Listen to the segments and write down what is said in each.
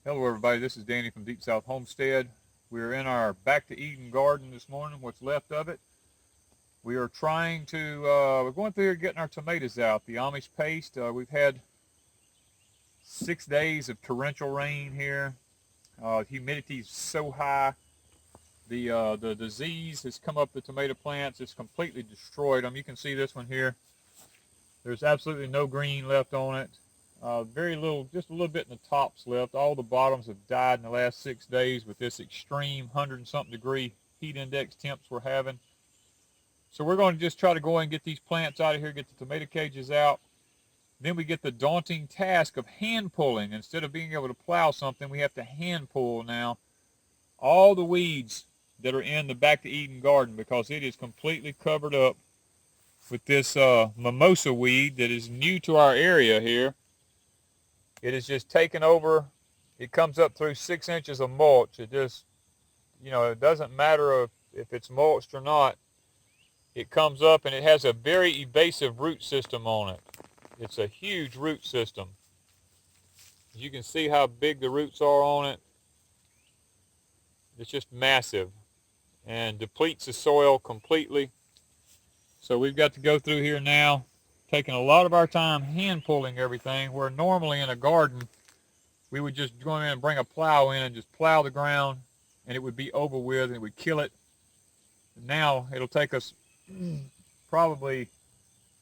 Hello everybody, this is Danny from Deep South Homestead. We're in our Back to Eden garden this morning, what's left of it. We are trying to, we're going through here getting our tomatoes out, the Amish paste. We've had 6 days of torrential rain here. Humidity is so high. The disease has come up the tomato plants. It's completely destroyed them. You can see this one here. There's absolutely no green left on it. Very little, just a little bit in the tops left. All the bottoms have died in the last 6 days with this extreme 100-something degree heat index temps we're having. So we're going to just try to go and get these plants out of here, get the tomato cages out. Then we get the daunting task of hand pulling. Instead of being able to plow something, we have to hand pull now all the weeds that are in the Back to Eden garden, because it is completely covered up with this mimosa weed that is new to our area here. It is just taken over. It comes up through 6 inches of mulch. It just, it doesn't matter if it's mulched or not. It comes up and it has a very evasive root system on it. It's a huge root system. You can see how big the roots are on it. It's just massive and depletes the soil completely. So we've got to go through here now, taking a lot of our time hand pulling everything, where normally in a garden we would just go in and bring a plow in and just plow the ground and it would be over with and it would kill it. Now it'll take us probably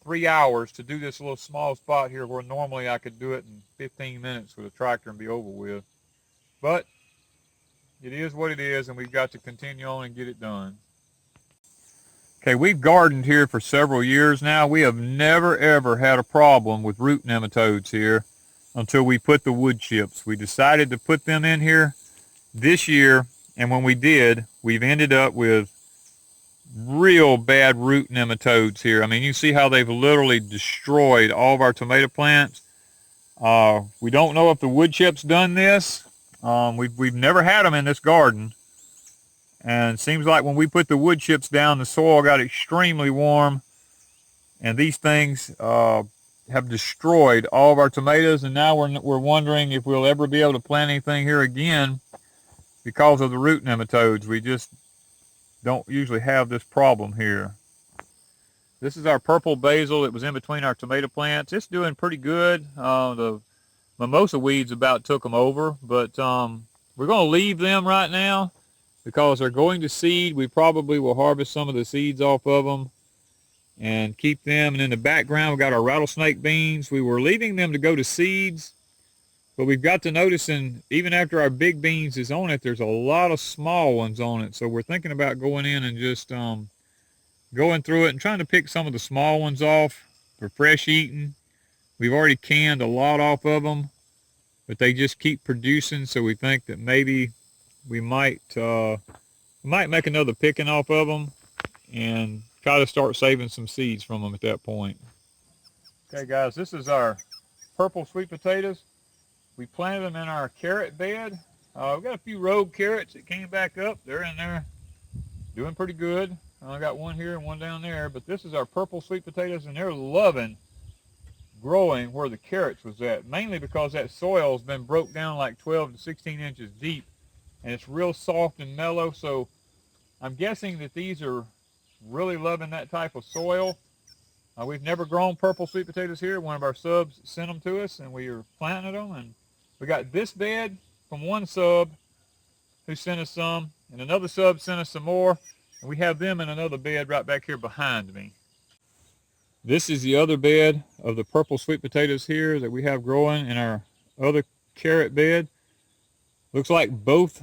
3 hours to do this little small spot here, where normally I could do it in 15 minutes with a tractor and be over with. But it is what it is, and we've got to continue on and get it done. Okay, we've gardened here for several years now. We have never ever had a problem with root nematodes here until we put the wood chips. We decided to put them in here this year, and when we did, we've ended up with real bad root nematodes here. I mean, you see how they've literally destroyed all of our tomato plants. We don't know if the wood chips done this. We've never had them in this garden. And it seems like when we put the wood chips down, the soil got extremely warm. And these things have destroyed all of our tomatoes. And now we're wondering if we'll ever be able to plant anything here again because of the root nematodes. We just don't usually have this problem here. This is our purple basil that was in between our tomato plants. It's doing pretty good. The mimosa weeds about took them over. But we're going to leave them right now, because they're going to seed. We probably will harvest some of the seeds off of them and keep them. And in the background, we've got our rattlesnake beans. We were leaving them to go to seeds, but we've got to noticing, even after our big beans is on it, there's a lot of small ones on it. So we're thinking about going in and just going through it and trying to pick some of the small ones off for fresh eating. We've already canned a lot off of them, but they just keep producing. So we think that maybe we might make another picking off of them and try to start saving some seeds from them at that point. Okay guys, this is our purple sweet potatoes. We planted them in our carrot bed. We've got a few rogue carrots that came back up. They're in there doing pretty good. I got one here and one down there, but this is our purple sweet potatoes, and they're loving growing where the carrots was at, mainly because that soil's been broke down like 12 to 16 inches deep. And it's real soft and mellow, so I'm guessing that these are really loving that type of soil. We've never grown purple sweet potatoes here. One of our subs sent them to us, and we are planting them. And we got this bed from one sub who sent us some, and another sub sent us some more, and we have them in another bed right back here behind me. This is the other bed of the purple sweet potatoes here that we have growing in our other carrot bed. Looks like both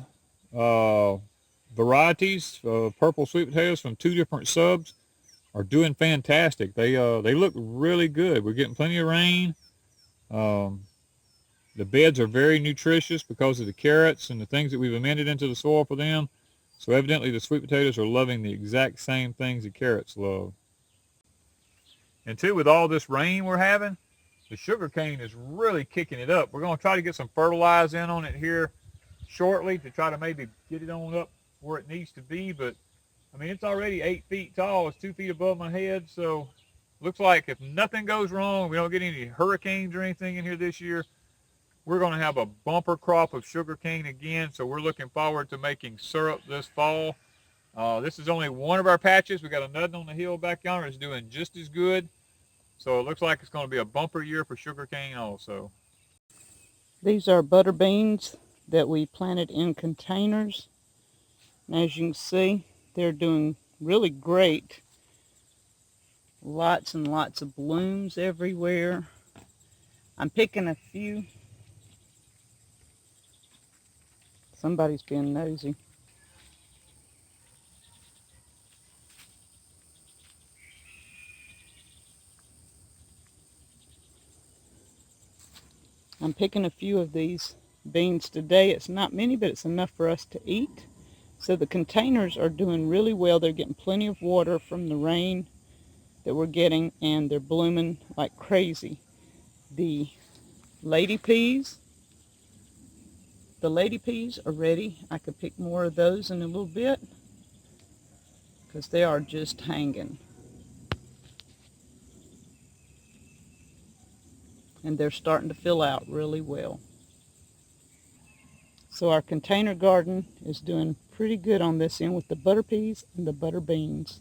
varieties of purple sweet potatoes from 2 different subs are doing fantastic. They look really good. We're getting plenty of rain. The beds are very nutritious because of the carrots and the things that we've amended into the soil for them. So evidently the sweet potatoes are loving the exact same things the carrots love. And too, with all this rain we're having, the sugar cane is really kicking it up. We're going to try to get some fertilizer in on it here shortly to try to maybe get it on up where it needs to be. But I mean, it's already 8 feet tall. It's 2 feet above my head. So looks like if nothing goes wrong, we don't get any hurricanes or anything in here this year, we're going to have a bumper crop of sugarcane again, so we're looking forward to making syrup this fall. This is only one of our patches. We got another on the hill back yonder that's doing just as good. So it looks like it's going to be a bumper year for sugarcane also. These are butter beans that we planted in containers. And as you can see, they're doing really great. Lots and lots of blooms everywhere. I'm picking a few. Somebody's being nosy. I'm picking a few of these beans today. It's not many, but it's enough for us to eat. So the containers are doing really well. They're getting plenty of water from the rain that we're getting, and they're blooming like crazy. The lady peas are ready. I could pick more of those in a little bit because they are just hanging. And they're starting to fill out really well. So our container garden is doing pretty good on this end with the butter peas and the butter beans.